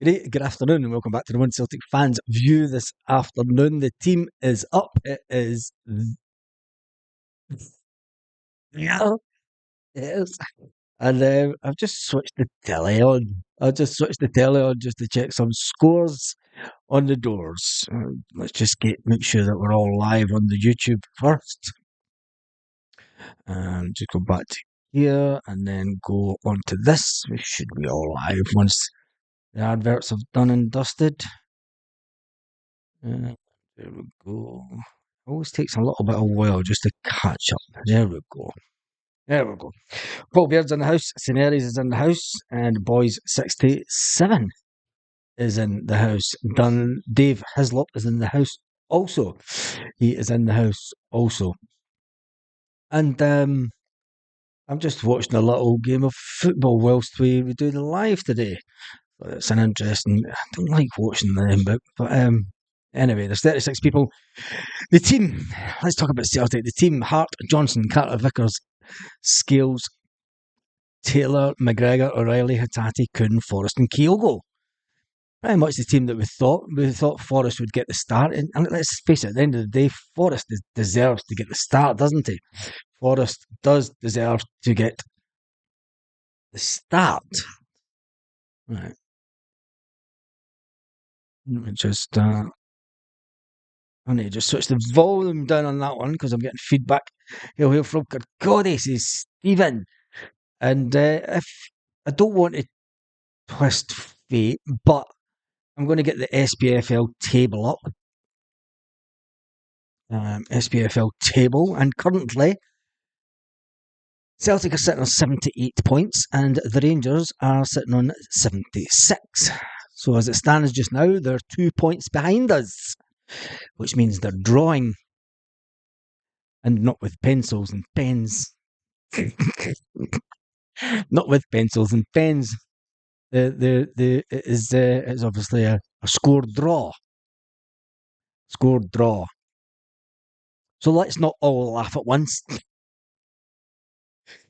Great, good afternoon, and welcome back to the One Celtic Fans View this afternoon. The team is up. It is. Yeah, it is. And I've just switched the telly on. I just switched the telly on just to check some scores on the doors. Let's just make sure that we're all live on the YouTube first. Just go back to here and then go on to this. We should be all live once the adverts have done and dusted. There we go. Always takes a little bit of a while just to catch up. There we go. There we go. Paul Beard's in the house. Cineres is in the house. And Boys 67 is in the house. Dave Hislop is in the house also. He is in the house also. And I'm just watching a little game of football whilst we do the live today. It's an interesting. I don't like watching them, but anyway, there's 36 people. The team. Let's talk about Celtic. The team: Hart, Johnson, Carter, Vickers, Scales, Taylor, McGregor, O'Reilly, Hattati, Kuhn, Forrest, and Kyogo. Pretty much the team that we thought. We thought Forrest would get the start, and let's face it. At the end of the day, Forrest deserves to get the start, doesn't he? Forrest does deserve to get the start. Right. Let me just. I need to just switch the volume down on that one because I'm getting feedback. You'll hear from Kirkcaldy, says Stephen. And if I don't want to twist fate, but I'm going to get the SPFL table up. SPFL table, and currently Celtic are sitting on 78 points, and the Rangers are sitting on 76. So as it stands just now, they're 2 points behind us, which means they're drawing, and not with pencils and pens. Not with pencils and pens. It is obviously a scored draw. Scored draw. So let's not all laugh at once.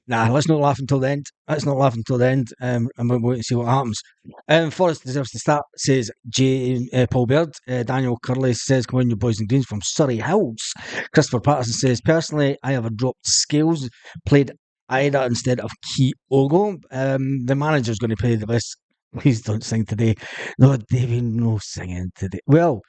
Nah, let's not laugh until the end. Let's not laugh until the end. And we'll wait and see what happens. Forrest deserves to start, says Paul Baird. Daniel Curley says, come on, you boys and greens from Surrey Hills. Christopher Patterson says, personally, I have dropped Scales, played Ida instead of Kyogo. The manager's going to play the best. Please don't sing today. No, David, no singing today. Well,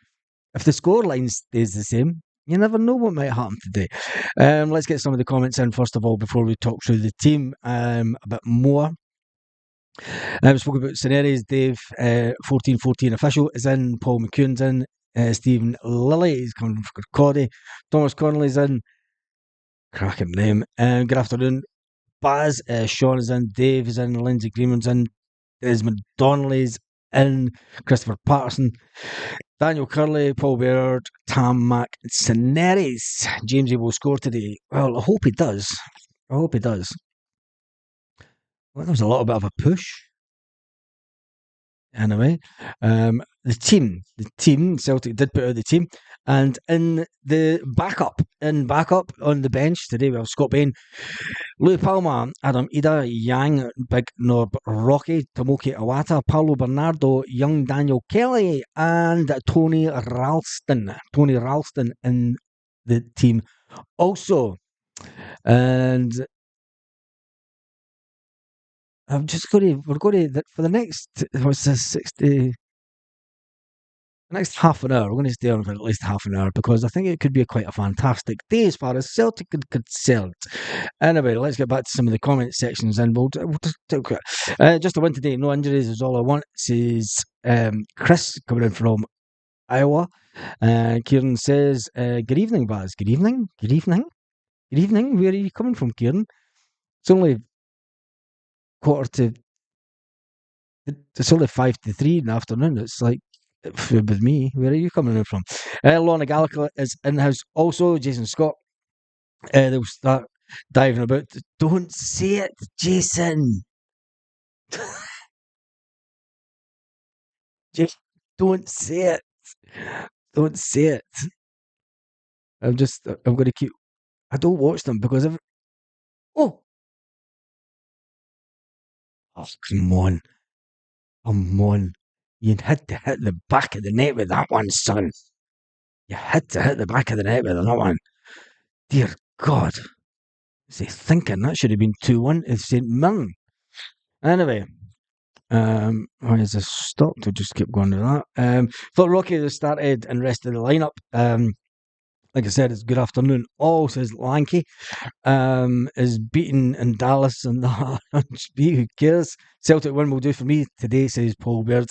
if the scoreline stays the same, you never know what might happen today. Let's get some of the comments in first of all before we talk through the team a bit more. We spoke about Cineres. Dave 1414 official is in. Paul McCune's in. Stephen Lilly is coming from Kirkcaldy. Thomas Connolly's in. Cracking name. Good afternoon. Baz, Sean is in. Dave is in. Lindsay Greenman's in. Desmond Donnelly's in. Christopher Patterson. Daniel Curley, Paul Baird, Tam Mac, Cineres. Jamesy will score today. Well, I hope he does. I hope he does. Well, that was a little bit of a push. Anyway, the team, Celtic did put out the team, and in backup on the bench today we have Scott Bain, Lou Palma, Adam Ida, Yang, Big Norb Rocky, Tomoki Awata, Paulo Bernardo, young Daniel Kelly, and Tony Ralston. Tony Ralston in the team also. And I'm just we're going to, for the next, what's this, 60, the next half an hour, we're going to stay on for at least half an hour because I think it could be quite a fantastic day as far as Celtic is concerned. Anyway, let's get back to some of the comment sections and we'll talk just a win today, no injuries is all I want, says Chris coming in from Iowa. Kieran says, good evening, Baz. Good evening. Good evening. Good evening. Where are you coming from, Kieran? It's only it's only 2:55 in the afternoon. It's like with me. Where are you coming in from? Lorna Gallagher is in the house also. Jason Scott. They'll start diving about. Don't say it, Jason. Just don't say it. Don't say it. I'm going to keep. I don't watch them because oh, come on. Come on. You had to hit the back of the net with that one, son. You had to hit the back of the net with that one. Dear God. Is he thinking that should have been 2-1 if St. Mirren? Anyway, why is this stopped? We'll just keep going to that. Thought Rocky has started and rested the lineup. Like I said, it's good afternoon. All says Lanky. Is beaten in Dallas and the who cares? Celtic win will do for me today, says Paul Beard.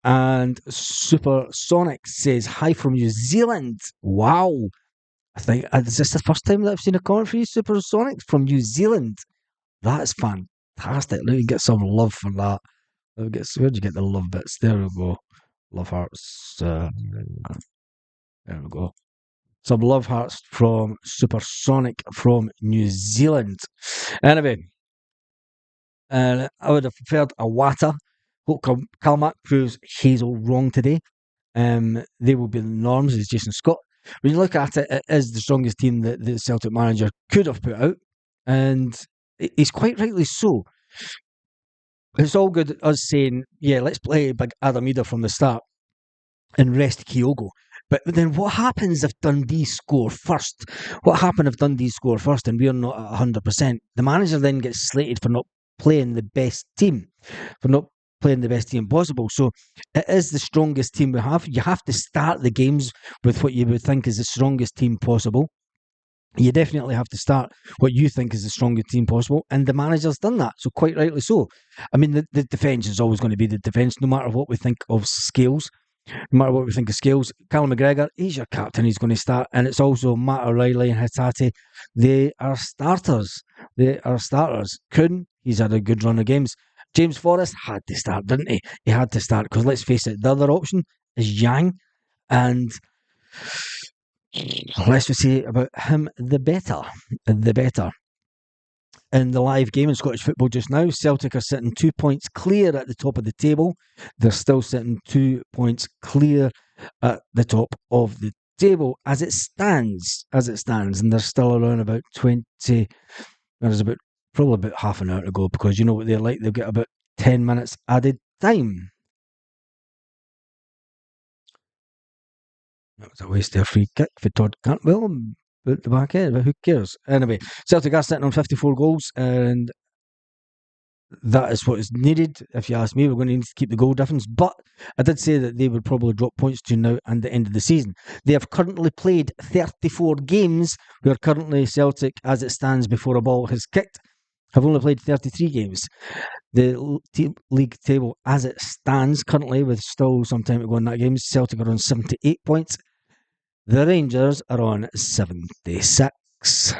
And Supersonic says hi from New Zealand. Wow. I think is this the first time that I've seen a comment for you, Supersonic from New Zealand? That's fantastic. Let me get some love for that. Where'd you get the love bits? There we go. Love hearts. There we go. Some love hearts from Supersonic from New Zealand. Anyway, I would have preferred a Wata. Hope Calmac proves Hazel wrong today. They will be the norms, as Jason Scott. When you look at it, it is the strongest team that the Celtic manager could have put out, and he's quite rightly so. It's all good us saying, yeah, let's play Big Adam Ida from the start and rest Kyogo. But then what happens if Dundee score first? What happens if Dundee score first and we're not at 100%? The manager then gets slated for not playing the best team, for not playing the best team possible. So it is the strongest team we have. You have to start the games with what you would think is the strongest team possible. You definitely have to start what you think is the strongest team possible, and the manager's done that, so quite rightly so. I mean, the defence is always going to be the defence, no matter what we think of Scales. No matter what we think of Scales, Callum McGregor, he's your captain, he's going to start, and it's also Matt O'Reilly and Hatate. They are starters. Kuhn, he's had a good run of games. James Forrest had to start, didn't he? He had to start, because let's face it, the other option is Yang, and less we say about him, the better. The better. In the live game in Scottish football just now, Celtic are sitting 2 points clear at the top of the table. They're still sitting 2 points clear at the top of the table as it stands. And they're still around about 20. There's probably about half an hour to go, because you know what they're like. They'll get about 10 minutes added time. That was a waste of a free kick for Todd Cantwell. At the back end, but who cares? Anyway, Celtic are sitting on 54 goals, and that is what is needed. If you ask me, we're going to need to keep the goal difference. But I did say that they would probably drop points to now and the end of the season. They have currently played 34 games, where currently Celtic, as it stands before a ball has kicked, have only played 33 games. The league table, as it stands currently, with still some time to go in that game, Celtic are on 78 points. The Rangers are on 76.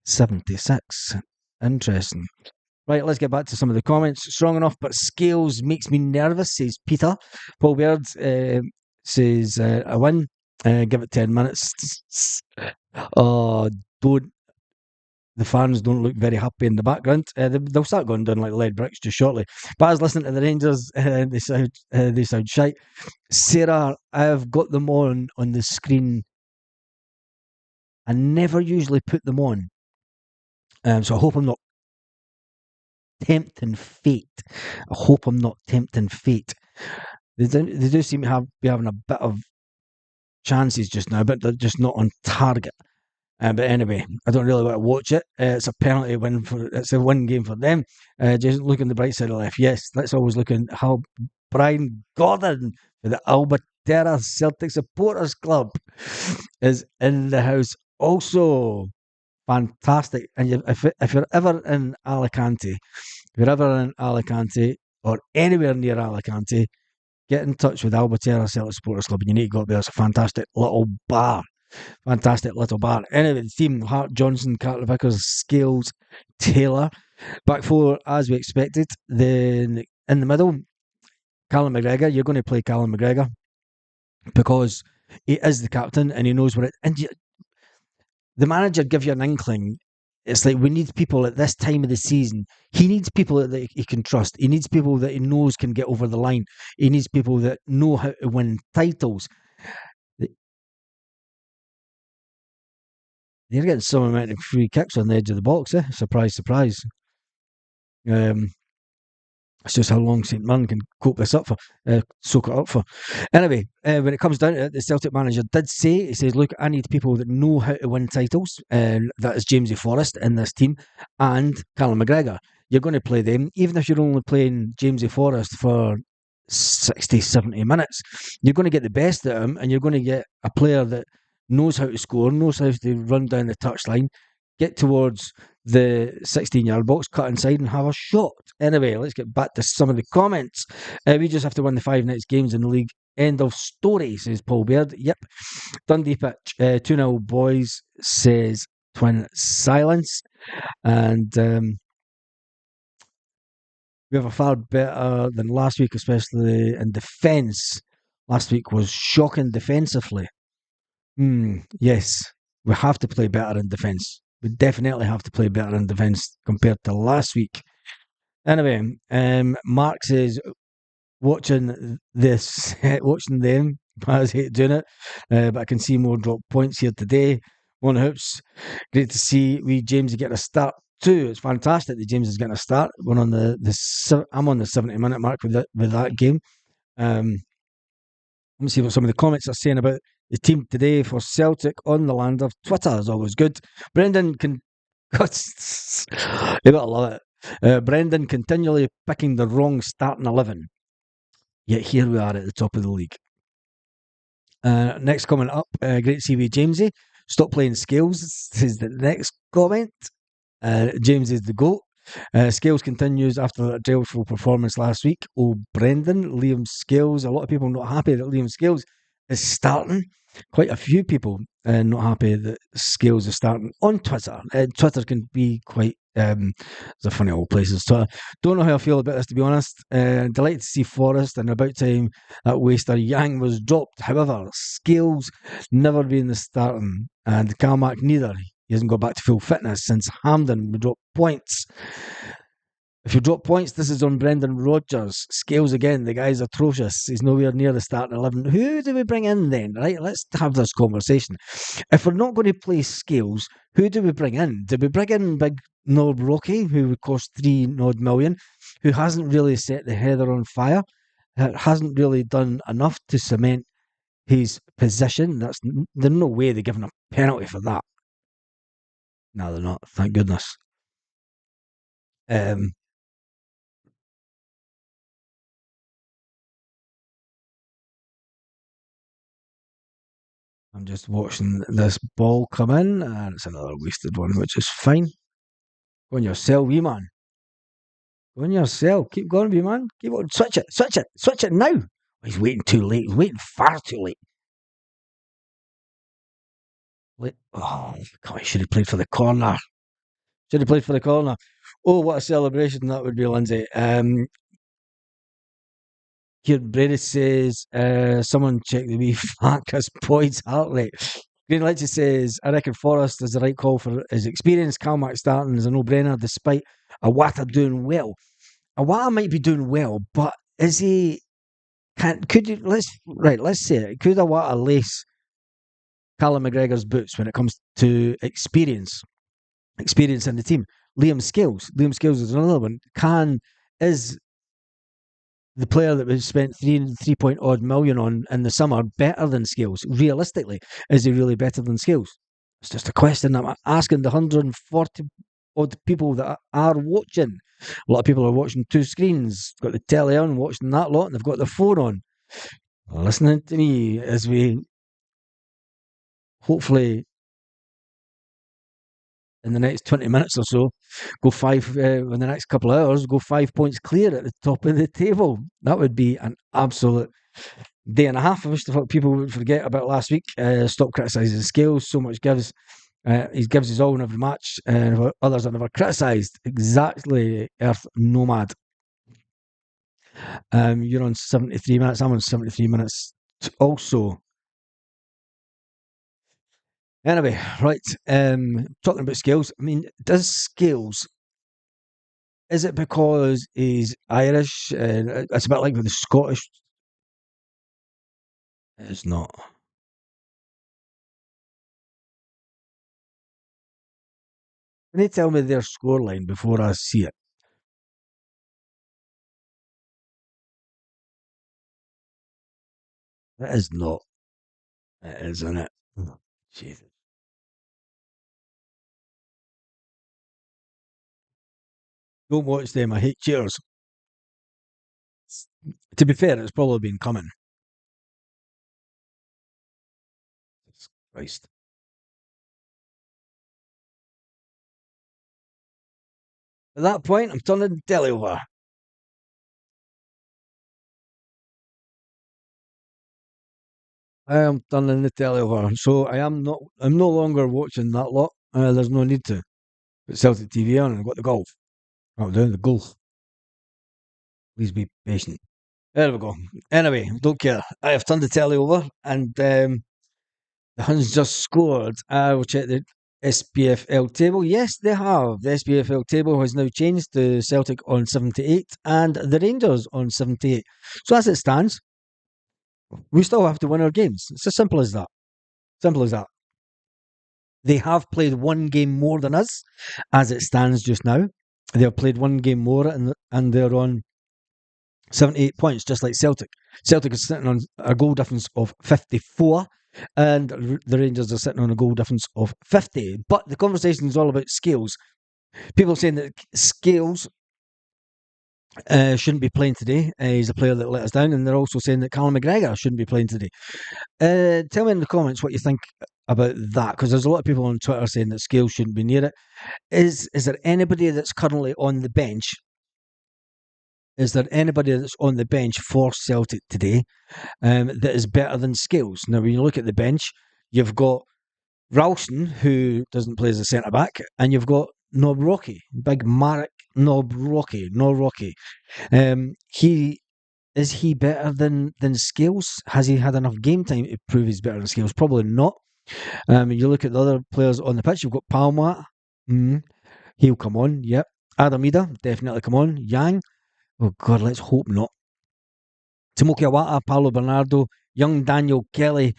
76. Interesting. Right, let's get back to some of the comments. Strong enough, but Scales makes me nervous, says Peter. Paul Baird says a win. Give it 10 minutes. Don't. The fans don't look very happy in the background. They'll start going down like lead bricks just shortly. But I was listening to the Rangers. They sound shite. Sarah, I've got them on the screen. I never usually put them on. So I hope I'm not tempting fate. They do seem to be having a bit of chances just now, but they're just not on target. But anyway, I don't really want to watch it. It's a penalty win it's a win game for them. Just look on the bright side of life. Yes, let's always look at how Brian Gordon for the Alberterra Celtic Supporters Club is in the house. Also, fantastic. And if you're ever in Alicante, or anywhere near Alicante, get in touch with Alberterra Celtic Supporters Club, and you need to go up there. It's a fantastic little bar. Anyway, the team: Hart, Johnson, Carter Vickers, Scales, Taylor. Back four, as we expected. Then in the middle, Callum McGregor. You're going to play Callum McGregor because he is the captain and he knows what it. And the manager give you an inkling. It's like, we need people at this time of the season. He needs people that he can trust. He needs people that he knows can get over the line. He needs people that know how to win titles. They're getting some amount of free kicks on the edge of the box, eh? Surprise, surprise. It's just how long St Mirren can cope this up for, soak it up for. Anyway, when it comes down to it, the Celtic manager did say, he says, look, I need people that know how to win titles, and that is Jamesy Forrest in this team and Callum McGregor. You're going to play them, even if you're only playing Jamesy Forrest for 60, 70 minutes. You're going to get the best out of him, and you're going to get a player that knows how to score, knows how to run down the touchline, get towards the 16-yard box, cut inside and have a shot. Anyway, let's get back to some of the comments. We just have to win the 5 next games in the league. End of story, says Paul Baird. Yep. Dundee pitch, 2-0 boys, says Twin Silence. And we have a far better than last week, especially in defence. Last week was shocking defensively. Yes, we have to play better in defence. We definitely have to play better in defence compared to last week. Anyway, Mark says watching this, watching them. I hate doing it, but I can see more drop points here today. One hoops, great to see we James getting a start too. It's fantastic that James is getting a start. We're on I'm on the 70-minute mark with that game. Let me see what some of the comments are saying about the team today for Celtic on the land of Twitter is always good. Brendan can, you gotta love it. Brendan continually picking the wrong starting 11. Yet here we are at the top of the league. Next comment up, great to see we Jamesy. Stop playing Scales is the next comment. James is the GOAT. Scales continues after that dreadful performance last week. Oh, Brendan, Liam Scales. A lot of people not happy that Liam Scales is starting. Quite a few people not happy that Scales is starting on Twitter. Twitter can be quite. It's a funny old place. Twitter. Don't know how I feel about this, to be honest. Delighted to see Forrest, and about time that waster Yang was dropped. However, Scales never been the starting, and Carmack neither. He hasn't got back to full fitness since Hampden. We dropped points. If you drop points, this is on Brendan Rodgers. Scales again, the guy's atrocious. He's nowhere near the starting 11. Who do we bring in then? Right, let's have this conversation. If we're not going to play Scales, who do we bring in? Do we bring in big Nob Rocky, who would cost 3 odd million, who hasn't really set the heather on fire, hasn't really done enough to cement his position? There's no way they're giving a penalty for that. No, they're not. Thank goodness. Um, I'm just watching this ball come in, and it's another wasted one, which is fine. Go on your cell, wee man. Go on your cell. Keep going, wee man. Keep on. Switch it. Switch it. Switch it now. He's waiting too late. He's waiting far too late. Oh, God, he should have played for the corner. Should have played for the corner. Oh, what a celebration that would be, Lindsay. Here, Brady says, someone check the wee Farkas Boyd's heart rate. Green Lecce says, I reckon Forrest is the right call for his experience. Calmack starting is a no-brainer despite Awata doing well. Awata might be doing well, but is he... Could you... Let's say it. Could Awata lace Callum McGregor's boots when it comes to experience? Experience in the team. Liam Scales. Liam Scales is another one. Is the player that we spent 3 point odd million on in the summer better than Scales? Realistically, is he really better than Scales? It's just a question I'm asking the 140 odd people that are watching. A lot of people are watching two screens, got the telly on, watching that lot, and they've got their phone on, listening to me as we hopefully in the next 20 minutes or so go in the next couple of hours, go 5 points clear at the top of the table. That would be an absolute day and a half. I wish people would forget about last week. Stop criticising Scales. So much gives. He gives his all in every match, and others are never criticised. Exactly, Earth Nomad. You're on 73 minutes. I'm on 73 minutes. Also, anyway, right. Talking about Scales. I mean, does Scales? Is it because he's Irish? It's a bit like with the Scottish. It's not. Can you tell me their scoreline before I see it? It is not. It is, isn't it? Oh, Jesus. Don't watch them. I hate cheers. To be fair, it's probably been coming. Christ. At that point, I'm turning the telly over. I am turning the telly over. So I am not. I'm no longer watching that lot. There's no need to. Put Celtic TV on and I've got the golf. Oh, doing the golf. Please be patient. There we go. Anyway, don't care. I have turned the telly over and the Huns just scored. I will check the SPFL table. Yes, they have. The SPFL table has now changed to Celtic on 78 and the Rangers on 78. So as it stands, we still have to win our games. It's as simple as that. Simple as that. They have played one game more than us as it stands just now. They have played one game more and they're on 78 points, just like Celtic. Celtic is sitting on a goal difference of 54, and the Rangers are sitting on a goal difference of 50. But the conversation is all about Scales. People are saying that Scales shouldn't be playing today. He's a player that let us down, and they're also saying that Callum McGregor shouldn't be playing today. Tell me in the comments what you think about that, because there's a lot of people on Twitter saying that Scales shouldn't be near it. Is there anybody that's currently on the bench? Is there anybody that's on the bench for Celtic today that is better than Scales? Now, when you look at the bench, you've got Ralston, who doesn't play as a centre back, and you've got Nob Rocky, big Marek Nob Rocky. He is he better than Scales? Has he had enough game time to prove he's better than Scales? Probably not. You look at the other players on the pitch. You've got Palma. He'll come on. Yep. Adamida definitely come on. Yang. Oh God, let's hope not. Timoki Awata, Paulo Bernardo, young Daniel Kelly,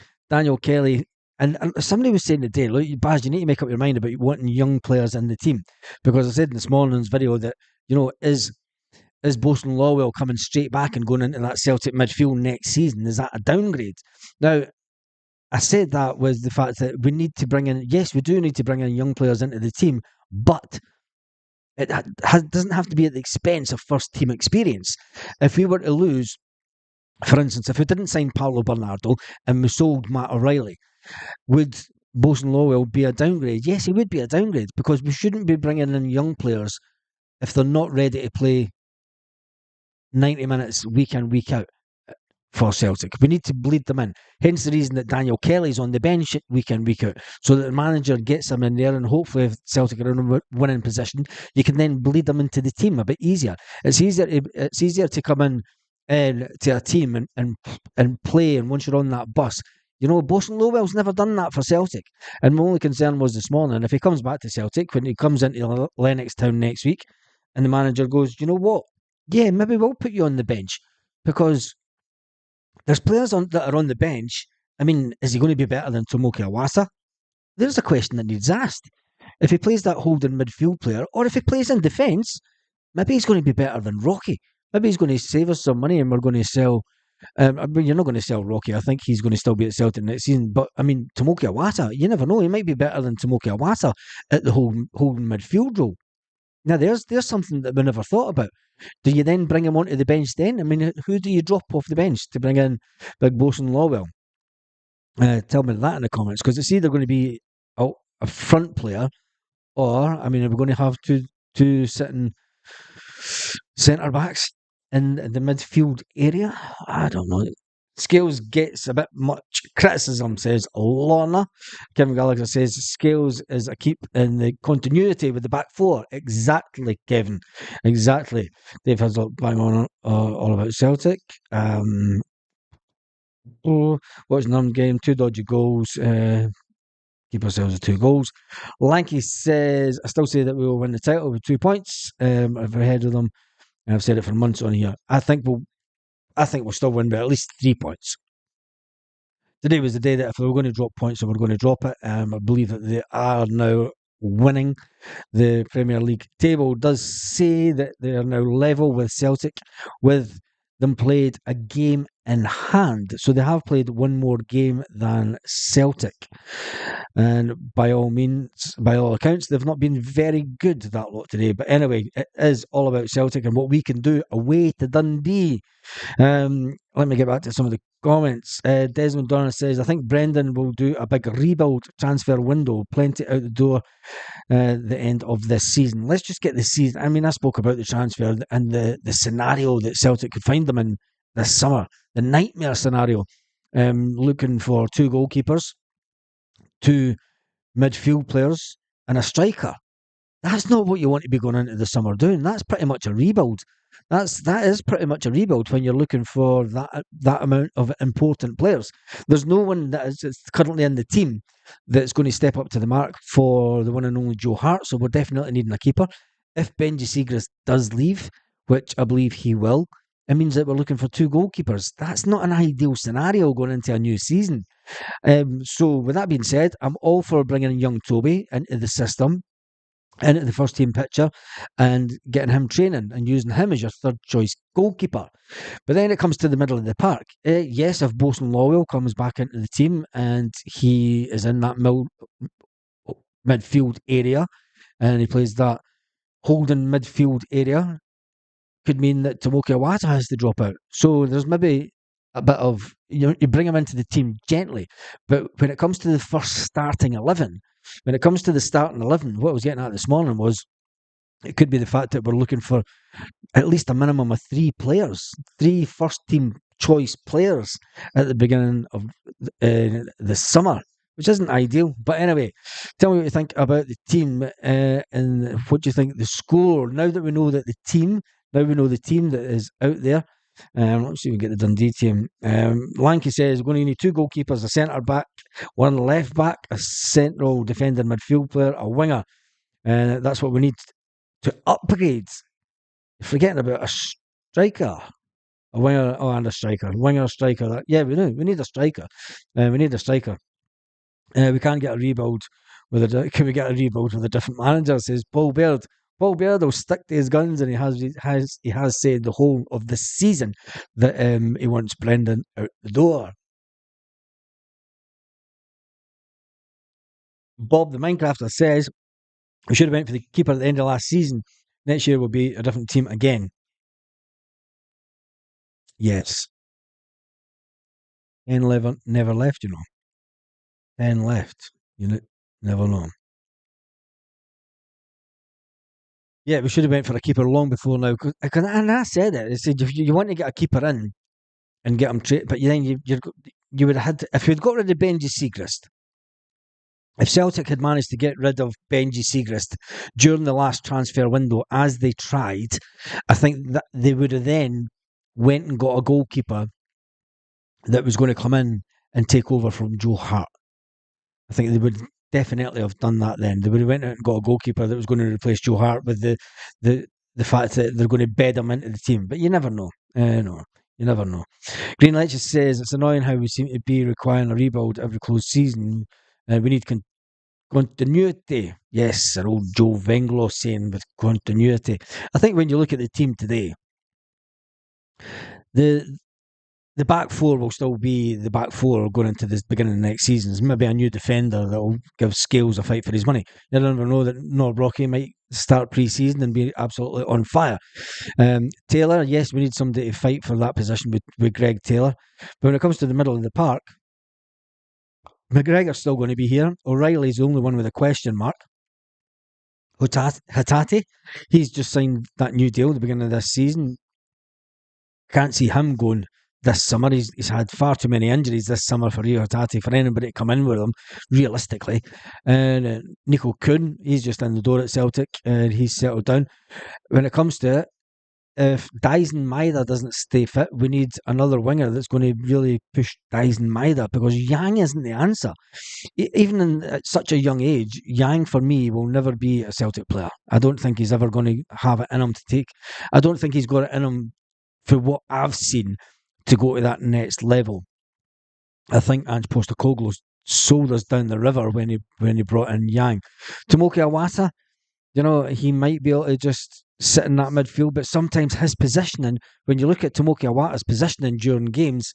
and somebody was saying today, look, Baz, you need to make up your mind about wanting young players in the team, because I said in this morning's video that is Bosun Lawwell coming straight back and going into that Celtic midfield next season? Is that a downgrade? Now, I said that with the fact that we need to bring in, yes, we do need to bring in young players into the team, but it doesn't have to be at the expense of first team experience. If we were to lose, for instance, if we didn't sign Paulo Bernardo and we sold Matt O'Reilly, would Bosun Lawwell be a downgrade? Yes, he would be a downgrade, because we shouldn't be bringing in young players if they're not ready to play 90 minutes week in, week out for Celtic. We need to bleed them in. Hence the reason that Daniel Kelly's on the bench week in, week out, so that the manager gets him in there, and hopefully if Celtic are in a winning position, you can then bleed them into the team a bit easier. It's easier to come in to a team and play, and once you're on that bus, Bosun Lowell's never done that for Celtic. And my only concern was this morning, if he comes back to Celtic, when he comes into Lennox Town next week, and the manager goes, you know what? Yeah, maybe we'll put you on the bench, because there's players that are on the bench. I mean, is he going to be better than Tomoki Awasa? There's a question that needs asked. If he plays that holding midfield player, or if he plays in defence, maybe he's going to be better than Rocky. Maybe he's going to save us some money, and we're going to sell. I mean, you're not going to sell Rocky. I think he's going to still be at Celtic next season. But I mean, Tomoki Awasa, you never know. He might be better than Tomoki Awasa at the holding midfield role. Now, there's something that we never thought about. Do you then bring him onto the bench then? I mean, who do you drop off the bench to bring in Big Bosun Lawwell? Tell me that in the comments, because it's either going to be a front player, or, I mean, are we going to have two sitting centre backs in the midfield area? I don't know. Scales gets a bit much criticism, says Lorna. Kevin Gallagher says Scales is a keep in the continuity with the back four. Exactly, Kevin. Exactly. Dave has bang on all about Celtic. Watching them game, 2 dodgy goals. Keep ourselves with 2 goals. Lanky says, I still say that we will win the title with 2 points. If we're ahead of them. I've said it for months on here. I think we'll still win by at least 3 points. Today was the day that if we were going to drop points, we were going to drop it. I believe that they are now winning. The Premier League table does say that they are now level with Celtic, with them played a game in hand. So they have played one more game than Celtic. And by all means, by all accounts, they've not been very good, that lot today. But anyway, it is all about Celtic and what we can do away to Dundee. Let me get back to some of the comments. Desmond Donner says, I think Brendan will do a big rebuild transfer window, plenty out the door the end of this season. Let's just get the season. I mean, I spoke about the transfer and the scenario that Celtic could find them in this summer, the nightmare scenario, looking for two goalkeepers, two midfield players, and a striker. That's not what you want to be going into the summer doing. That's pretty much a rebuild. That is pretty much a rebuild when you're looking for that amount of important players. There's no one that is currently in the team that's going to step up to the mark for the one and only Joe Hart. So we're definitely needing a keeper. If Benji Siegrist does leave, which I believe he will, it means that we're looking for two goalkeepers. That's not an ideal scenario going into a new season. So with that being said, I'm all for bringing young Toby into the system, into the first team picture, and getting him training and using him as your third choice goalkeeper. But then it comes to the middle of the park. Yes, if Bosun Lawwell comes back into the team and he is in that midfield area and he plays that holding midfield area, could mean that Tomoki Iwata has to drop out. So there's maybe a bit of, you bring him into the team gently. But when it comes to the first starting 11, when it comes to the starting 11, what I was getting at this morning was it could be the fact that we're looking for at least a minimum of three first team choice players at the beginning of the summer, which isn't ideal. But anyway, tell me what you think about the team and what do you think the score. Now that we know that now we know the team that is out there. Let's see if we get the Dundee team. Lanky says we're going to need two goalkeepers, a centre back, one left back, a central defending midfield player, a winger. That's what we need to upgrade. Forgetting about a striker, a winger, and a striker. Winger, striker. Yeah, we do. We need a striker. We need a striker. We can't get a rebuild can we get a rebuild with a different manager? Says Paul Baird. Paul Baird will stick to his guns, and he has said the whole of the season that he wants Brendan out the door. Bob the Minecrafter says we should have went for the keeper at the end of last season. Next year will be a different team again. Yes. 10 never left, 10 left. You never know. Yeah, we should have went for a keeper long before now. And I said it. I said if you want to get a keeper in and get him but then you would have had if you'd got rid of Benji Siegrist. If Celtic had managed to get rid of Benji Siegrist during the last transfer window, as they tried, I think that they would have then went and got a goalkeeper that was going to come in and take over from Joe Hart. I think they would definitely have done that then. They would have went out and got a goalkeeper that was going to replace Joe Hart with the fact that they're going to bed him into the team. But you never know. No, you never know. Green Light just says, it's annoying how we seem to be requiring a rebuild every close season. We need continuity. Yes, an old Joe Venglo saying with continuity. I think when you look at the team today, the back four will still be the back four going into the beginning of next season. There's maybe a new defender that will give Scales a fight for his money. You never know that Rocky might start pre-season and be absolutely on fire. Taylor, yes, we need somebody to fight for that position with Greg Taylor. But when it comes to the middle of the park, McGregor's still going to be here. O'Reilly's the only one with a question mark. Hatate, he's just signed that new deal at the beginning of this season. Can't see him going this summer. He's had far too many injuries this summer for Rio Hatate for anybody to come in with him, realistically. And Nico Kuhn, he's just in the door at Celtic and he's settled down. When it comes to it, if Dyson Maida doesn't stay fit, we need another winger that's going to really push Dyson Maida because Yang isn't the answer. Even at such a young age, Yang for me will never be a Celtic player. I don't think he's ever going to have it in him to take. I don't think he's got it in him for what I've seen to go to that next level. I think Ange Postecoglou sold us down the river when he brought in Yang. Tomoki Iwata, he might be able to just sit in that midfield, but sometimes his positioning, when you look at Tomoki Iwata's positioning during games,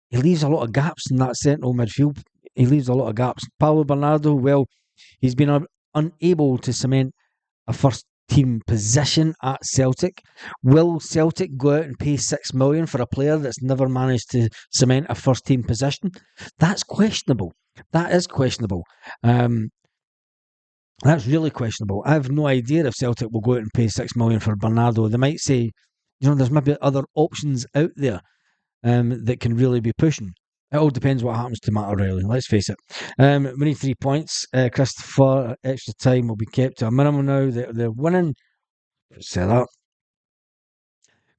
he leaves a lot of gaps in that central midfield. He leaves a lot of gaps. Paulo Bernardo, well, he's been unable to cement a first team position at Celtic. Will Celtic go out and pay 6 million for a player that's never managed to cement a first team position? That's questionable. That is questionable. Um, that's really questionable. I have no idea if Celtic will go out and pay 6 million for Bernardo. They might say, there's maybe other options out there that can really be pushing. It all depends what happens to Matt O'Reilly, let's face it. We need 3 points. Christopher, extra time will be kept to a minimum now. They're winning. Say that.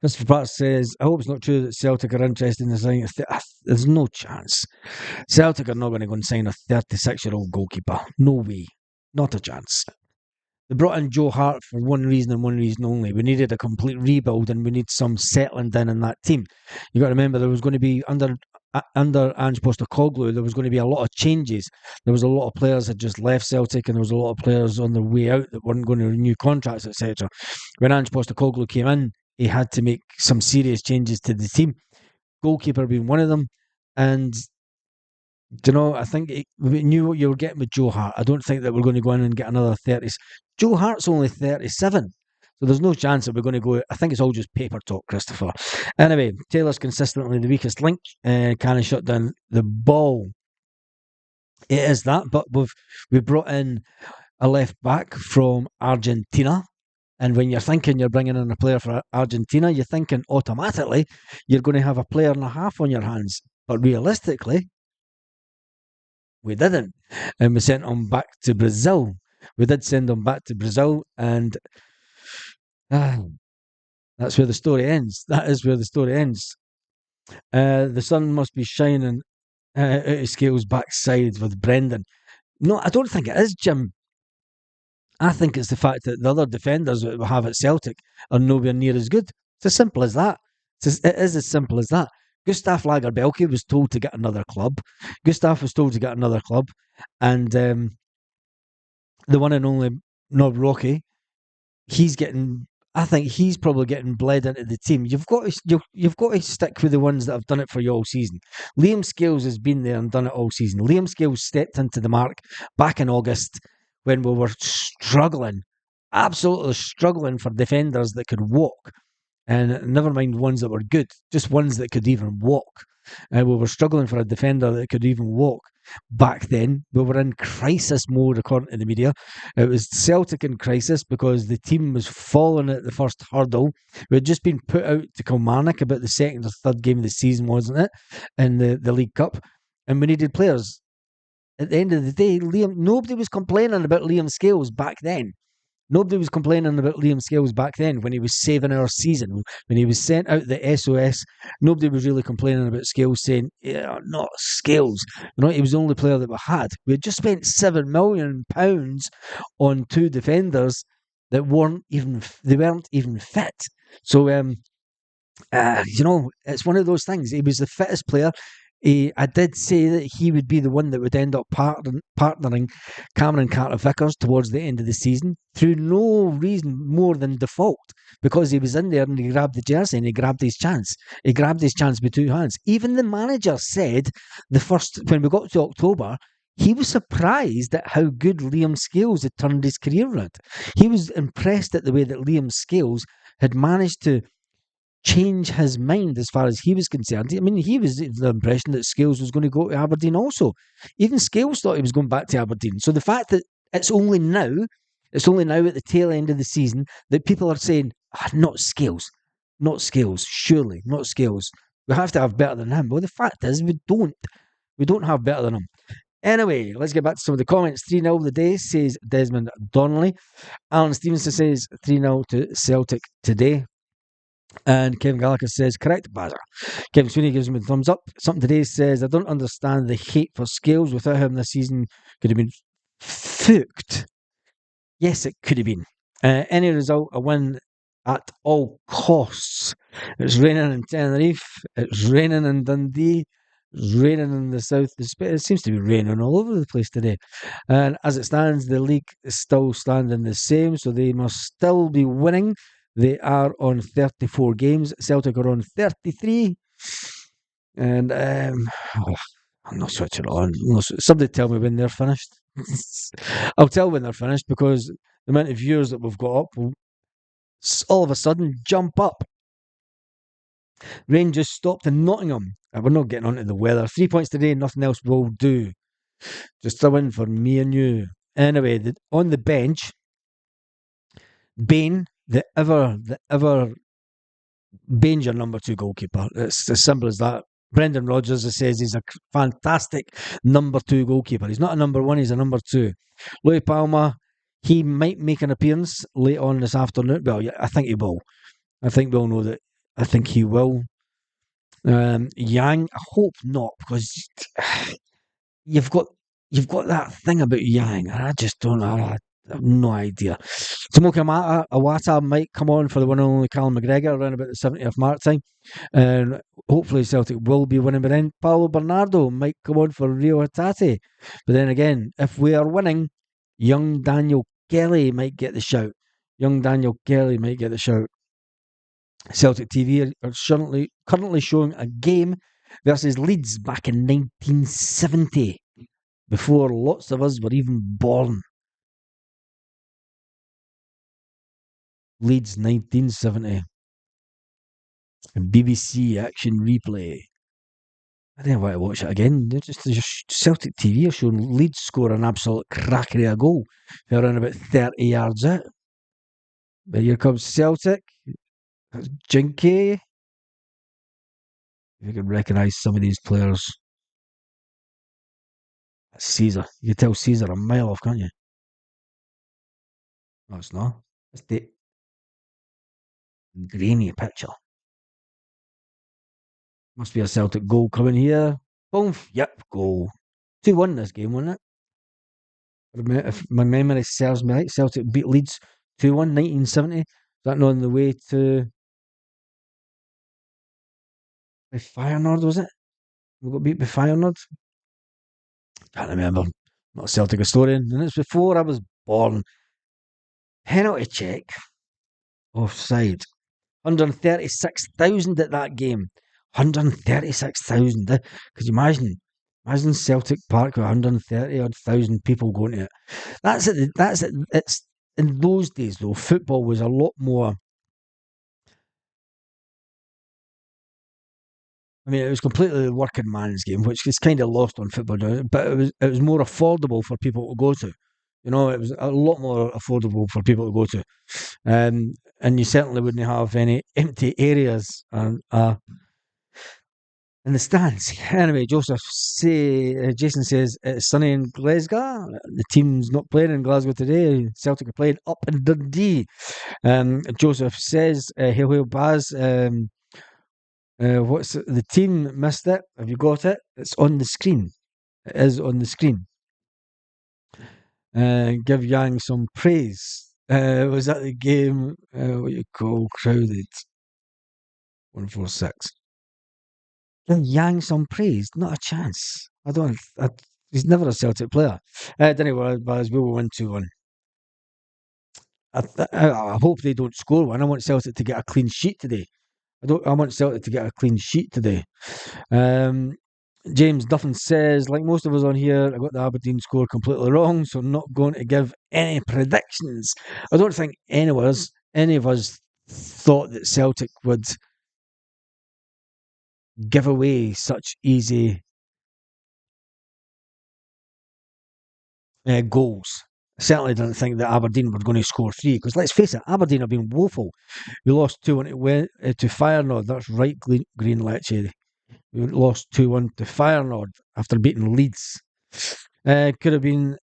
Christopher Pratt says, I hope it's not true that Celtic are interested in signing. There's no chance. Celtic are not going to go and sign a 36-year-old goalkeeper. No way. Not a chance. They brought in Joe Hart for one reason and one reason only. We needed a complete rebuild and we need some settling down in that team. You got to remember there was going to be under Ange Postecoglou, there was going to be a lot of changes. There was a lot of players that just left Celtic and there was a lot of players on their way out that weren't going to renew contracts, etc. When Ange Postecoglou came in, he had to make some serious changes to the team. Goalkeeper being one of them. And I think we knew what you were getting with Joe Hart. I don't think that we're going to go in and get another 30s. Joe Hart's only 37. So there's no chance that we're going to go. I think it's all just paper talk, Christopher. Anyway, Taylor's consistently the weakest link. Can he shut down the ball? It is that, but we've brought in a left back from Argentina. And when you're thinking you're bringing in a player for Argentina, you're thinking automatically you're going to have a player and a half on your hands. But realistically, we didn't. And we sent him back to Brazil. We did send him back to Brazil, and that's where the story ends. That is where the story ends. The sun must be shining out of Scales' backside with Brendan. No, I don't think it is, Jim. I think it's the fact that the other defenders that we have at Celtic are nowhere near as good. It's as simple as that. It is as simple as that. Gustav Lagerbielke was told to get another club. Gustav was told to get another club. And the one and only Nob Rocky, I think he's probably getting bled into the team. You've got to stick with the ones that have done it for you all season. Liam Scales has been there and done it all season. Liam Scales stepped into the mark back in August when we were struggling, absolutely struggling for defenders that could walk. And never mind ones that were good, just ones that could even walk. We were struggling for a defender that could even walk. Back then, we were in crisis mode, according to the media. It was Celtic in crisis because the team was falling at the first hurdle. We had just been put out to Kilmarnock about the second or third game of the season, wasn't it? In the League Cup. And we needed players. At the end of the day, nobody was complaining about Liam Scales back then. Nobody was complaining about Liam Scales back then when he was saving our season. When he was sent out the SOS, nobody was really complaining about Scales, saying, not Scales. He was the only player that we had. We had just spent £7 million on 2 defenders that weren't even fit. So, it's one of those things. He was the fittest player. I did say that he would be the one that would end up partnering Cameron Carter-Vickers towards the end of the season through no reason more than default, because he was in there and he grabbed the jersey and he grabbed his chance. He grabbed his chance with 2 hands. Even the manager said when we got to October, he was surprised at how good Liam Scales had turned his career around. He was impressed at the way that Liam Scales had managed to change his mind as far as he was concerned. I mean, he was the impression that Scales was going to go to Aberdeen also. Even Scales thought he was going back to Aberdeen. So the fact that it's only now at the tail end of the season that people are saying, not Scales, surely, not Scales. We have to have better than him. Well, the fact is, we don't. We don't have better than him. Anyway, let's get back to some of the comments. 3-0 the day, says Desmond Donnelly. Alan Stevenson says 3-0 to Celtic today. And Kevin Gallagher says, correct, Bazzer. Kevin Sweeney gives him a thumbs up. Something today says, I don't understand the hate for Scales. Without him this season could have been fucked. Yes, it could have been. Any result, a win at all costs. It's raining in Tenerife. It's raining in Dundee. It's raining in the south. It seems to be raining all over the place today. And as it stands, the league is still standing the same, so they must still be winning. They are on 34 games. Celtic are on 33. And I'm not switching it on. Somebody tell me when they're finished. I'll tell when they're finished because the amount of viewers that we've got up will all of a sudden jump up. Rain just stopped in Nottingham. We're not getting onto the weather. 3 points today, nothing else will do. Just a win for me and you. Anyway, on the bench, Bain, the ever Bain's your number two goalkeeper. It's as simple as that. Brendan Rodgers says he's a fantastic number two goalkeeper. He's not a number one, he's a number two. Louis Palma, he might make an appearance late on this afternoon. Well, yeah, I think he will. I think we'll know that. I think he will. Yang, I hope not, because you've got that thing about Yang, and I just don't know. I have no idea. Tomoka Awata might come on for the one and only Callum McGregor around about the 70th mark time. And hopefully Celtic will be winning. But then Paulo Bernardo might come on for Rio Hatate. But then again, if we are winning, young Daniel Kelly might get the shout. Celtic TV are currently showing a game versus Leeds back in 1970, before lots of us were even born. Leeds 1970. BBC action replay. I didn't want to watch it again. Just Celtic TV are showing Leeds score an absolute cracker of a goal. They're around about 30 yards out. But here comes Celtic. That's Jinky. If you can recognise some of these players. That's Caesar. You can tell Caesar a mile off, can't you? No, it's not. It's the grainy picture. Must be a Celtic goal coming here. Boom. Yep, goal. 2-1 this game, wasn't it? If my memory serves me right, Celtic beat Leeds 2-1, 1970. Is that not on the way to by Feyenoord, was it? We got beat by Feyenoord? Can't remember. Not a Celtic historian. And it's before I was born. Penalty check. Offside. 136,000 at that game. 136,000. Could you imagine? Imagine Celtic Park with 130,000 people going to it. That's it. It's in those days though. Football was a lot more. I mean, it was completely the working man's game, which is kind of lost on football now. But it was more affordable for people to go to. You know, it was a lot more affordable for people to go to, and you certainly wouldn't have any empty areas in the stands. Anyway, Jason says it's sunny in Glasgow. The team's not playing in Glasgow today. Celtic are playing up in Dundee. Joseph says, hail, hail, Baz. What's the team missed it? Have you got it? It's on the screen. It is on the screen. Give Yang some praise. Was that the game? What you call crowded? 146. Give Yang some praise. Not a chance. He's never a Celtic player. Anyway, but we will win 2-1. I hope they don't score one. I want Celtic to get a clean sheet today. I want Celtic to get a clean sheet today. James Duffin says, like most of us on here, I got the Aberdeen score completely wrong, so I'm not going to give any predictions. I don't think any of us thought that Celtic would give away such easy goals. I certainly didn't think that Aberdeen were going to score 3, because let's face it, Aberdeen have been woeful. We lost 2-1 to Feyenoord. That's right, Green Lecce. We lost 2-1 to Feyenoord after beating Leeds. Could have been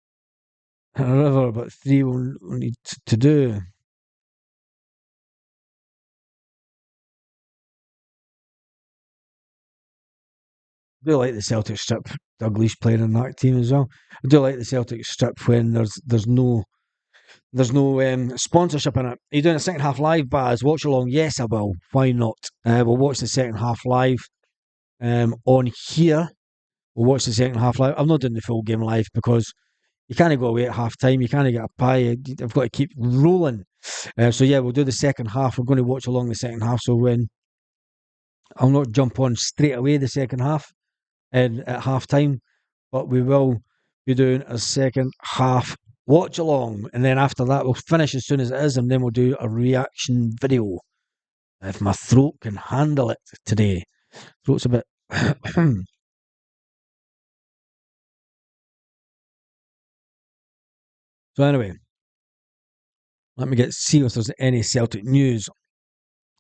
another, but 3 we need to do. I do like the Celtic strip. Douglas playing in that team as well. I do like the Celtic strip when there's no sponsorship in it. Are you doing a second half live, Baz? Watch along? Yes, I will. Why not? We'll watch the second half live. on here. We'll watch the second half live. I'm not doing the full game live because you can't go away at half time. You can't get a pie. I've got to keep rolling. So yeah, we'll do the second half. We're going to watch along the second half. So when I'll not jump on straight away the second half and at half time, but we will be doing a second half watch along, and then after that we'll finish as soon as it is, and then we'll do a reaction video if my throat can handle it today. Throat's a bit. So anyway, let me see if there's any Celtic news.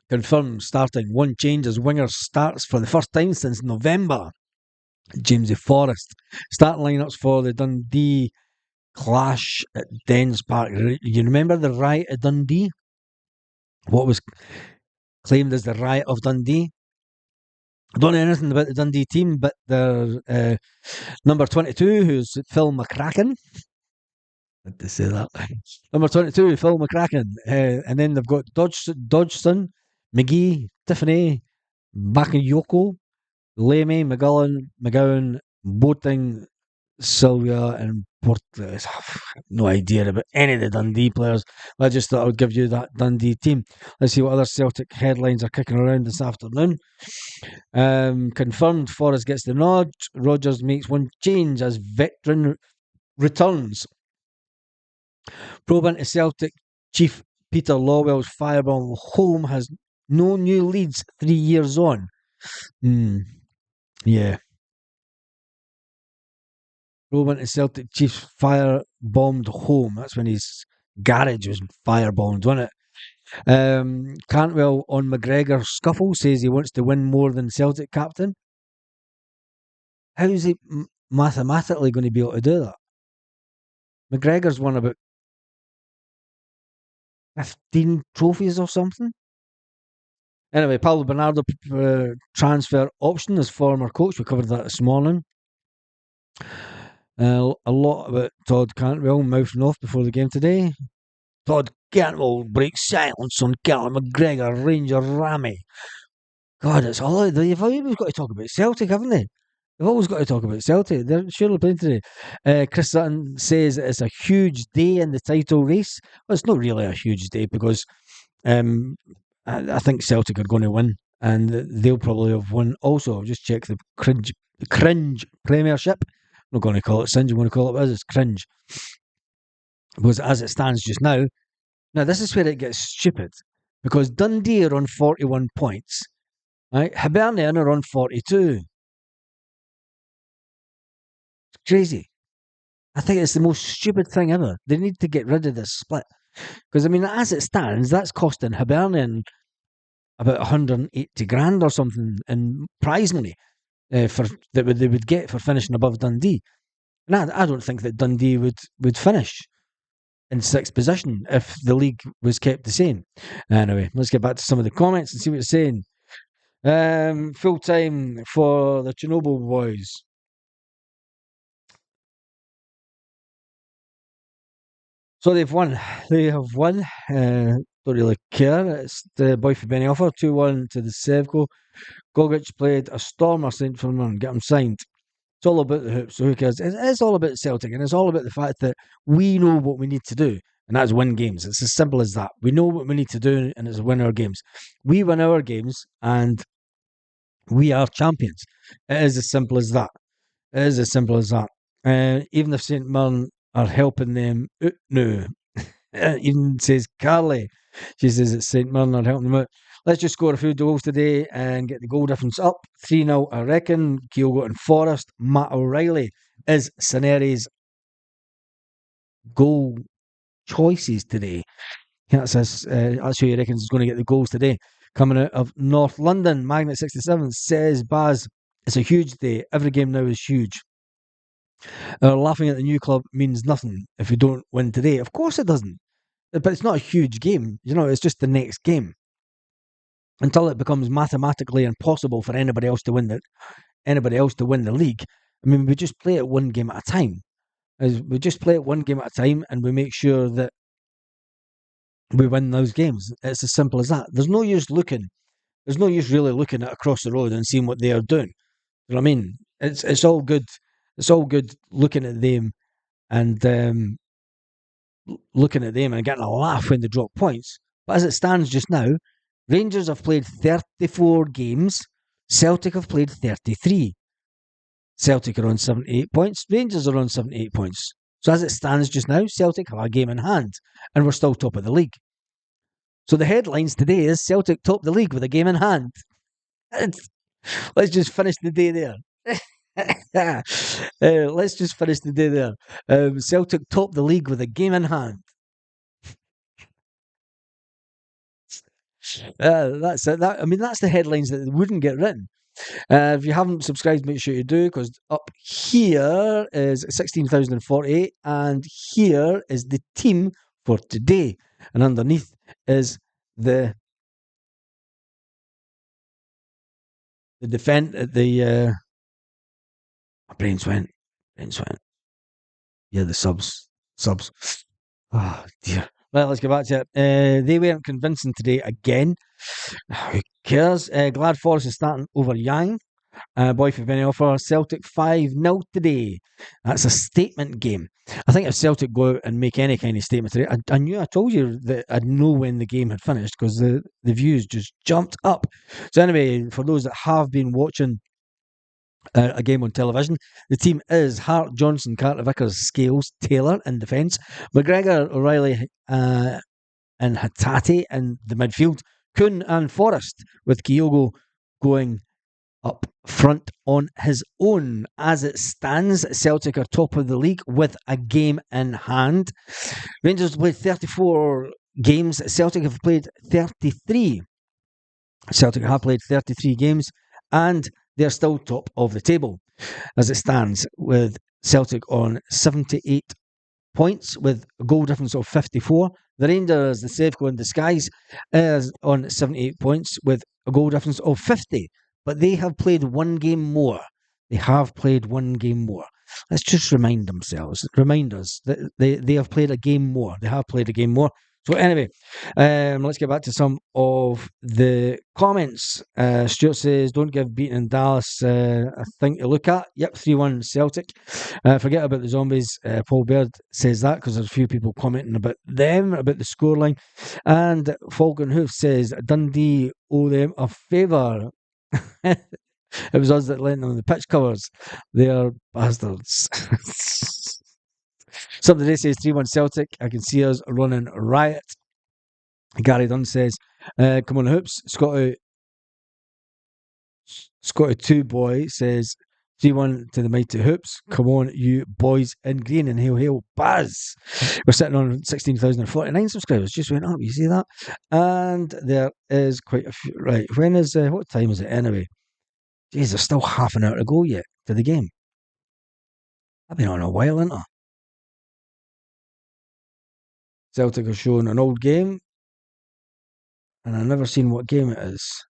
Confirmed starting one change as winger starts for the first time since November. Jamesy Forrest. Starting lineups for the Dundee clash at Dens Park. You remember the riot at Dundee? What was claimed as the riot of Dundee? I don't know anything about the Dundee team, but their number 22, who's Phil McCracken. Had to say that. Number 22, Phil McCracken. And then they've got Dodgson, McGee, Tiffany, Bakayoko, Lemay, McGowan, Boating, Sylvia, and Portes. No idea about any of the Dundee players. I just thought I would give you that Dundee team. Let's see what other Celtic headlines are kicking around this afternoon. Confirmed Forrest gets the nod. Rodgers makes one change as veteran returns. Probe into Celtic chief Peter Lawwell's fireball home has no new leads 3 years on. Yeah. Probe into Celtic chief's firebombed home. That's when his garage was firebombed, wasn't it? Cantwell on McGregor scuffle says he wants to win more than Celtic captain. How is he mathematically going to be able to do that? McGregor's won about 15 trophies or something. Anyway, Paulo Bernardo transfer option as former coach. We covered that this morning. A lot about Todd Cantwell mouthing off before the game today. Todd Cantwell breaks silence on Callum McGregor, Ranger Rammy. God, it's all they've always got to talk about Celtic, haven't they? They've always got to talk about Celtic. They're surely playing today. Chris Sutton says it's a huge day in the title race. Well, it's not really a huge day because I think Celtic are going to win, and they'll probably have won also. I'll just check the cringe Premiership. I'm not going to call it singe, I'm going to call it what it is. It's cringe. Because as it stands just now, this is where it gets stupid. Because Dundee are on 41 points. Right? Hibernian are on 42. It's crazy. I think it's the most stupid thing ever. They need to get rid of this split. Because, I mean, as it stands, that's costing Hibernian about 180 grand or something in prize money for that they would get for finishing above Dundee. And I don't think that Dundee would finish in sixth position if the league was kept the same. Anyway, let's get back to some of the comments and see what you're saying. Full time for the Chernobyl boys. So they've won. They have won. Don't really care. It's the boy for Benny Offer 2-1 to the Sevco. Gogic played a stormer St. Firmin, get him signed. It's all about the hoops, so who cares? It's all about Celtic, and it's all about the fact that we know what we need to do, and that's win games. It's as simple as that. We know what we need to do, and it's win our games. We win our games, and we are champions. It is as simple as that. It is as simple as that. Even if St. Mirren are helping them out now, even says Carly, she says that St. Mirren are helping them out. Let's just score a few goals today and get the goal difference up. 3-0, I reckon. Kyogo and Forrest. Matt O'Reilly is Saneri's goal choices today. That's who he reckons is going to get the goals today. Coming out of North London, Magnet 67 says, Baz, it's a huge day. Every game now is huge. Laughing at the new club means nothing if we don't win today. Of course it doesn't. But it's not a huge game. It's just the next game. Until it becomes mathematically impossible for anybody else to win the league. I mean, we just play it one game at a time. We just play it one game at a time, and we make sure that we win those games. It's as simple as that. There's no use really looking at across the road and seeing what they are doing. You know what I mean? It's all good. It's all good looking at them and looking at them and getting a laugh when they drop points. But as it stands just now, Rangers have played 34 games. Celtic have played 33. Celtic are on 78 points. Rangers are on 78 points. So as it stands just now, Celtic have a game in hand, and we're still top of the league. So the headlines today is Celtic top the league with a game in hand. Let's just finish the day there. Let's just finish the day there. Celtic top the league with a game in hand. That's it. That's the headlines that wouldn't get written. If you haven't subscribed, make sure you do, because up here is 16,048, and here is the team for today. And underneath is the defend my brains went. Yeah, the subs. Oh dear. Well, let's get back to it. They weren't convincing today again. Who cares? Glad Forest is starting over Yang. Boy for Benny offer. Celtic 5-0 today. That's a statement game. I think if Celtic go out and make any kind of statement today, I told you that I'd know when the game had finished because the views just jumped up. So anyway, for those that have been watching a game on television, the team is Hart, Johnson, Carter, Vickers, Scales, Taylor in defence, McGregor, O'Reilly, and Hatate in the midfield, Kuhn and Forrest, with Kyogo going up front on his own. As it stands, Celtic are top of the league with a game in hand. Rangers have played 34 games. Celtic have played 33. Celtic have played 33 games, and they're still top of the table as it stands, with Celtic on 78 points with a goal difference of 54. The Rangers, the Safeco in disguise, is on 78 points with a goal difference of 50. But they have played one game more. Let's just remind us that they have played a game more. They have played a game more. So anyway, let's get back to some of the comments. Stuart says, don't give beating in Dallas a thing to look at. Yep, 3-1 Celtic. Forget about the zombies. Paul Baird says that because there's a few people commenting about them, about the scoreline. And Falcon Hoof says, Dundee owe them a favour. It was us that lent them the pitch covers. They are bastards. Something today says 3-1 Celtic. I can see us running riot. Gary Dunn says, come on, Hoops. Scotty 2 boy says 3-1 to the mighty Hoops. Come on, you boys in green, and hail Baz. We're sitting on 16,049 subscribers. Just went up, you see that? And there is quite a few. Right, what time is it anyway? Jeez, there's still half an hour to go yet to the game. I've been on a while, haven't I? Celtic are showing an old game, and I've never seen what game it is.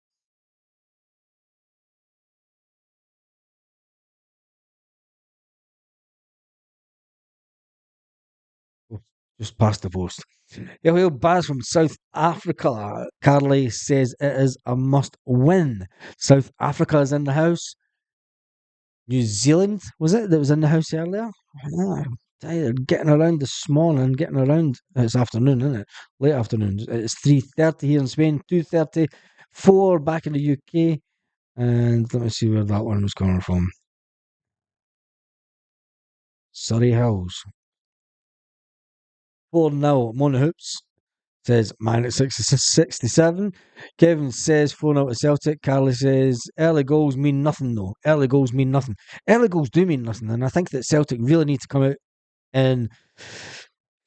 Just past the post. Yeah, well, Baz from South Africa. Carly says it is a must win. South Africa is in the house. New Zealand, was it, that was in the house earlier? Getting around this morning, it's afternoon, isn't it? Late afternoon. It's 3:30 here in Spain, 2:34 back in the UK. And let me see where that one was coming from. Surrey Hills. 4-0, Mona Hoops says man at 67. Kevin says 4-0 to Celtic. Carly says early goals mean nothing though. Early goals mean nothing. Early goals do mean nothing, and I think that Celtic really need to come out and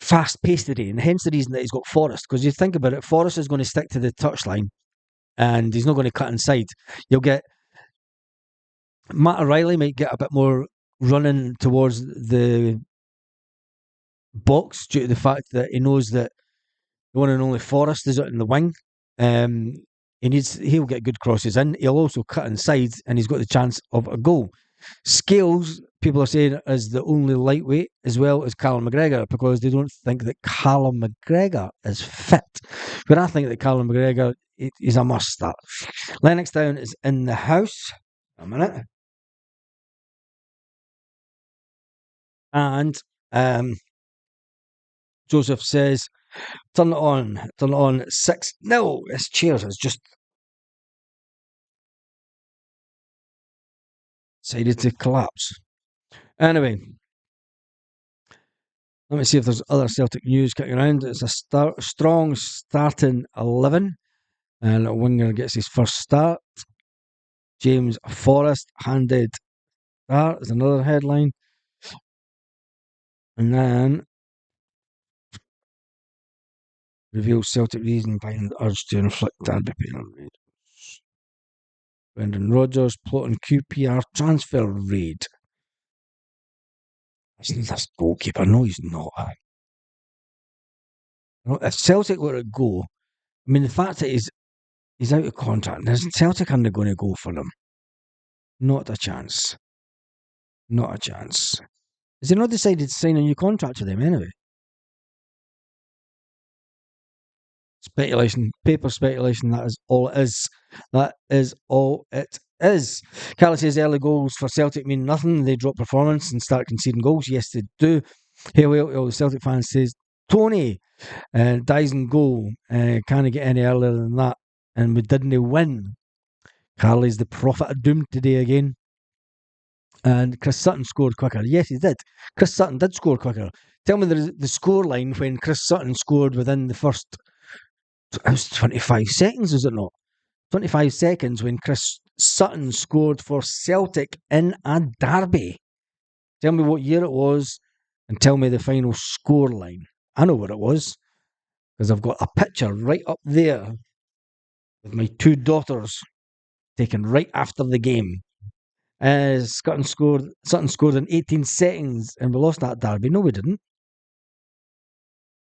fast paced today, and hence the reason that he's got Forrest. Because you think about it, Forrest is going to stick to the touchline and he's not going to cut inside. You'll get Matt O'Reilly might get a bit more running towards the box due to the fact that he knows that the one and only Forrest is out in the wing. He'll get good crosses in. He'll also cut inside, and he's got the chance of a goal. Scales, people are saying, is the only lightweight, as well as Callum McGregor, because they don't think that Callum McGregor is fit. But I think that Callum McGregor is a must start. Lennoxtown is in the house. A minute. And Joseph says, turn it on, 6-0. This chair has just decided to collapse. Anyway, let me see if there's other Celtic news kicking around. It's a strong starting 11, and a winger gets his first start. James Forrest handed start is another headline. And then reveals Celtic reason behind the urge to inflict Derby penalty. Brendan Rodgers plotting QPR transfer raid. Isn't this goalkeeper? No, he's not. If Celtic were to go, I mean, the fact that he's out of contract, Celtic aren't going to go for him. Not a chance. Not a chance. Has he not decided to sign a new contract with them anyway? Speculation, paper speculation, that is all it is. That is all it is. Carly says early goals for Celtic mean nothing. They drop performance and start conceding goals. Yes, they do. Hey, well, all the Celtic fans says, Tony dies in goal. Can't get any earlier than that. And we didn't win. Carly's the prophet of doom today again. And Chris Sutton scored quicker. Yes, he did. Chris Sutton did score quicker. Tell me the score line when Chris Sutton scored within the first, it was 25 seconds, is it not? 25 seconds when Chris Sutton scored for Celtic in a derby. Tell me what year it was and tell me the final score line. I know what it was because I've got a picture right up there with my two daughters taken right after the game. Sutton scored in 18 seconds and we lost that derby. No, we didn't.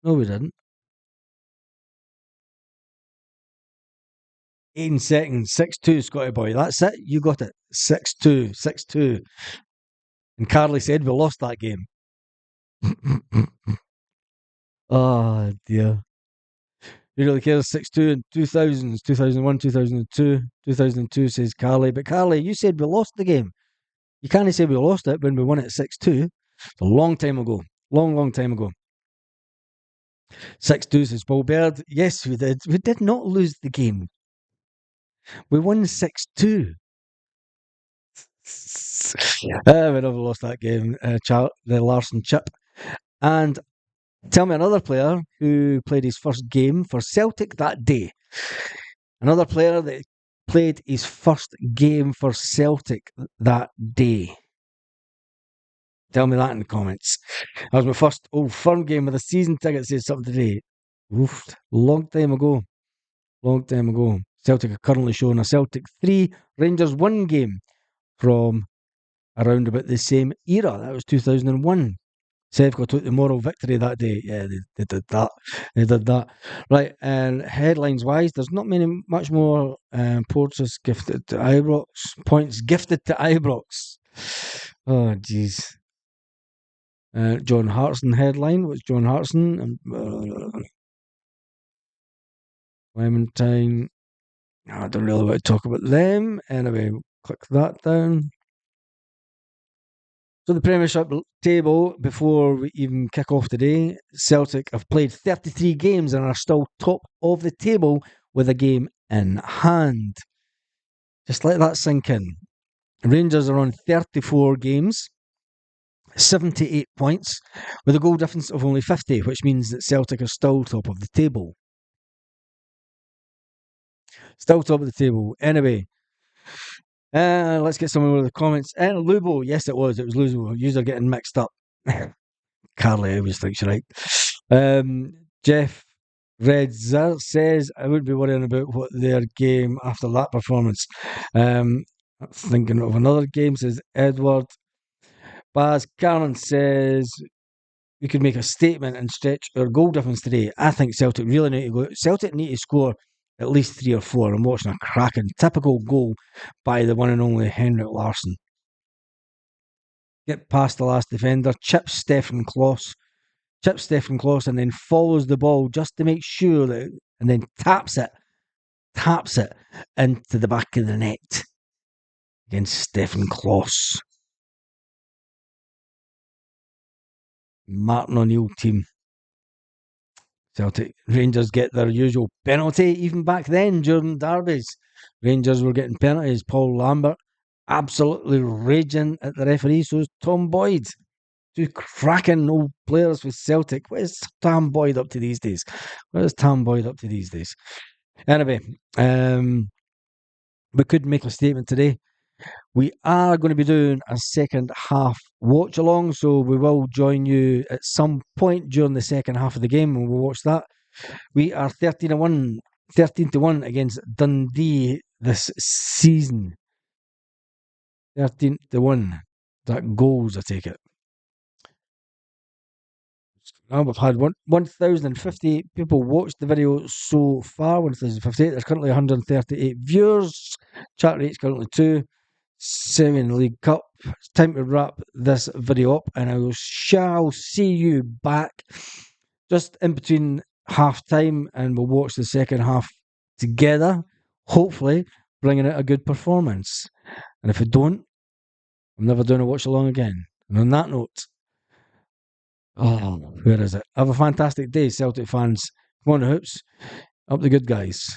No, we didn't. 18 seconds, 6-2, Scotty boy. That's it. You got it. 6-2, 6-2. And Carly said we lost that game. Oh, dear. Who really cares? 6-2 in 2000s, 2001, 2002. 2002 says Carly. But Carly, you said we lost the game. You can't say we lost it when we won it 6-2. It's a long time ago. Long time ago. 6-2 says Paul Baird. Yes, we did. We did not lose the game. We won 6-2. We never lost that game, the Larson chip. And tell me another player who played his first game for Celtic that day. Another player that played his first game for Celtic that day. Tell me that in the comments. That was my first Old Firm game with a season ticket, says something today. Oof, long time ago. Long time ago. Celtic are currently showing a Celtic 3, Rangers 1 game from around about the same era. That was 2001. Sevco took the moral victory that day. Yeah, they did that. They did that. Right, and headlines wise, there's not much more points gifted to Ibrox. Points gifted to Ibrox. Oh, jeez. John Hartson headline. What's John Hartson? Clementine. I don't really want to talk about them. Anyway, click that down. So the Premiership table, before we even kick off today, Celtic have played 33 games and are still top of the table with a game in hand. Just let that sink in. Rangers are on 34 games, 78 points, with a goal difference of only 50, which means that Celtic are still top of the table. Still top of the table. Anyway, let's get some of the comments. Lubo, yes, it was Lubo. You're getting mixed up. Carly always thinks you're right. Jeff Redzer says, I wouldn't be worrying about what their game after that performance. Thinking of another game, says Edward. Baz Carmen says, we could make a statement and stretch our goal difference today. I think Celtic really need to go. Celtic need to score at least 3 or 4. I'm watching a cracking, typical goal by the one and only Henrik Larsson. Get past the last defender, chips Stefan Kloss, and then follows the ball just to make sure that, and then taps it into the back of the net against Stefan Kloss. Martin O'Neill team. Celtic Rangers get their usual penalty, even back then during derbies. Rangers were getting penalties. Paul Lambert absolutely raging at the referee. So is Tom Boyd. Two cracking old players with Celtic. What is Tom Boyd up to these days? Anyway, we could make a statement today. We are going to be doing a second half watch along, so we will join you at some point during the second half of the game and we'll watch that. We are 13-1 against Dundee this season. 13-1. That goals, I take it. Now we've had 1,050 people watch the video so far. 1,058. There's currently 138 viewers. Chat rate's currently 2. 7 League Cup. It's time to wrap this video up, and I shall see you back just in between half time, and we'll watch the second half together. Hopefully, bringing out a good performance. And if we don't, I'm never doing a watch along again. And on that note, where is it? Have a fantastic day, Celtic fans. Come on, Hoops. Up the good guys.